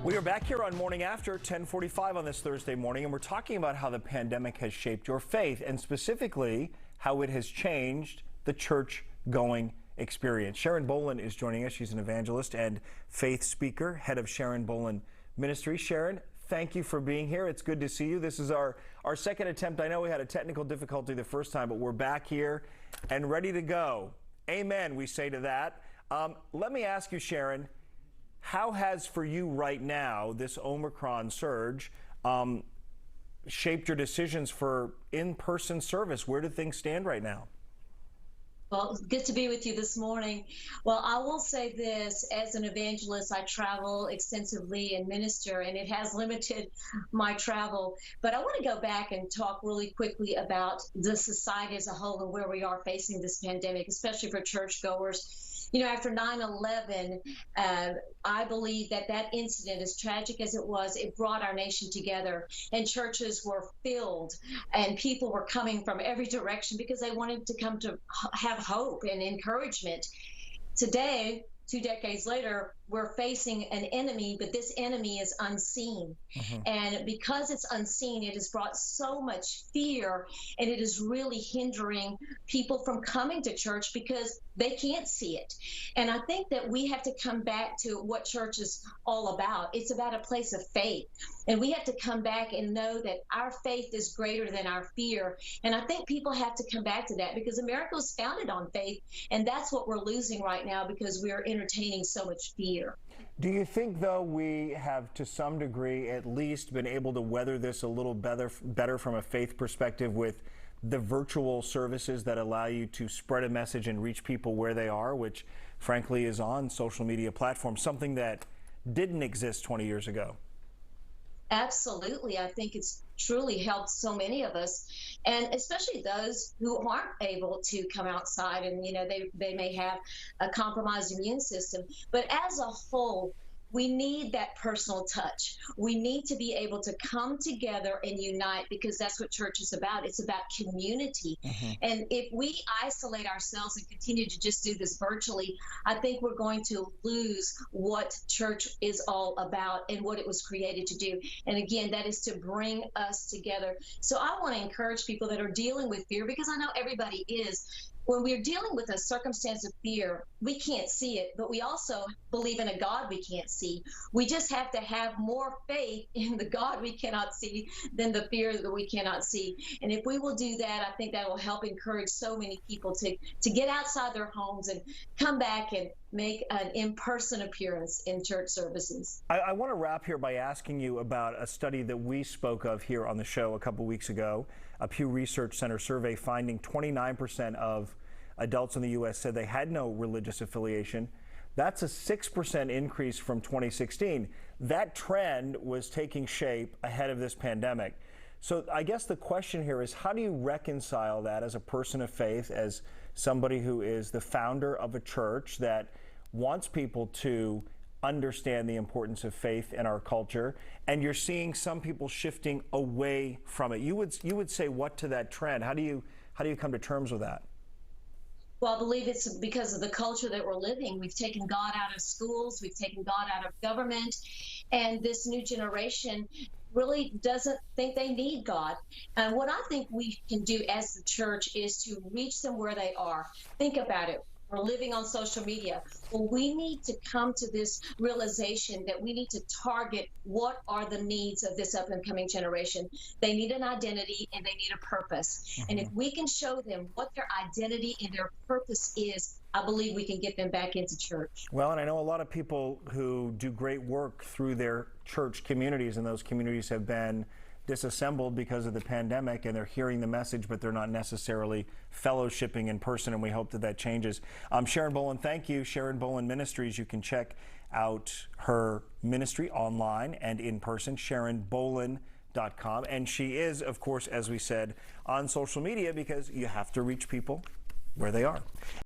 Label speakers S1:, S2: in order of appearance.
S1: We are back here on Morning After, 10:45 on this Thursday morning, and we're talking about how the pandemic has shaped your faith, and specifically how it has changed the church-going experience. Sharon Bolen is joining us. She's an evangelist and faith speaker, head of Sharon Bolen Ministries. Sharon, thank you for being here. It's good to see you. This is our second attempt. I know we had a technical difficulty the first time, but we're back here and ready to go. Amen, we say to that. Let me ask you, Sharon, how has, for you right now, this Omicron surge shaped your decisions for in-person service? Where do things stand right now?
S2: Well, it's good to be with you this morning. Well, I will say this, as an evangelist, I travel extensively and minister, and it has limited my travel. But I want to go back and talk really quickly about the society as a whole and where we are facing this pandemic, especially for churchgoers. You know, after 9/11, I believe that incident, as tragic as it was, it brought our nation together, and churches were filled, and people were coming from every direction because they wanted to come to have hope and encouragement. Today, 2 decades later, we're facing an enemy, but this enemy is unseen. And because it's unseen, it has brought so much fear, and it is really hindering people from coming to church because they can't see it. And I think that we have to come back to what church is all about. It's about a place of faith. And we have to come back and know that our faith is greater than our fear. And I think people have to come back to that because America was founded on faith. And that's what we're losing right now because we are entertaining so much fear.
S1: Do you think, though, we have, to some degree, at least been able to weather this a little better from a faith perspective with the virtual services that allow you to spread a message and reach people where they are, which, frankly, is on social media platforms, something that didn't exist 20 years ago?
S2: Absolutely. I think it's truly helped so many of us, and especially those who aren't able to come outside and, you know, they may have a compromised immune system. But as a whole, we need that personal touch. We need to be able to come together and unite because that's what church is about. It's about community. And if we isolate ourselves and continue to just do this virtually, I think we're going to lose what church is all about and what it was created to do. And again, that is to bring us together. So I want to encourage people that are dealing with fear, because I know everybody is. When we're dealing with a circumstance of fear, we can't see it, but we also believe in a God we can't see. We just have to have more faith in the God we cannot see than the fear that we cannot see. And if we will do that, I think that will help encourage so many people to get outside their homes and come back and make an in-person appearance in church services.
S1: I want to wrap here by asking you about a study that we spoke of here on the show a couple weeks ago, a Pew Research Center survey finding 29% of adults in the U.S. said they had no religious affiliation. That's a 6% increase from 2016. That trend was taking shape ahead of this pandemic. So I guess the question here is, how do you reconcile that as a person of faith, as somebody who is the founder of a church that wants people to understand the importance of faith in our culture, and you're seeing some people shifting away from it? You would say what to that trend? How do you come to terms with that?
S2: Well, I believe it's because of the culture that we're living. We've taken God out of schools, we've taken God out of government, and this new generation really doesn't think they need God. And what I think we can do as the church is to reach them where they are. Think about it. We're living on social media. Well, we need to come to this realization that we need to target what are the needs of this up and coming generation. They need an identity and they need a purpose. And if we can show them what their identity and their purpose is, I believe we can get them back into church.
S1: Well, and I know a lot of people who do great work through their church communities, and those communities have been disassembled because of the pandemic, and they're hearing the message, but they're not necessarily fellowshipping in person, and we hope that that changes. Sharon Bolen, thank you. Sharon Bolen Ministries, you can check out her ministry online and in person, SharonBolen.com. And she is, of course, as we said, on social media because you have to reach people where they are.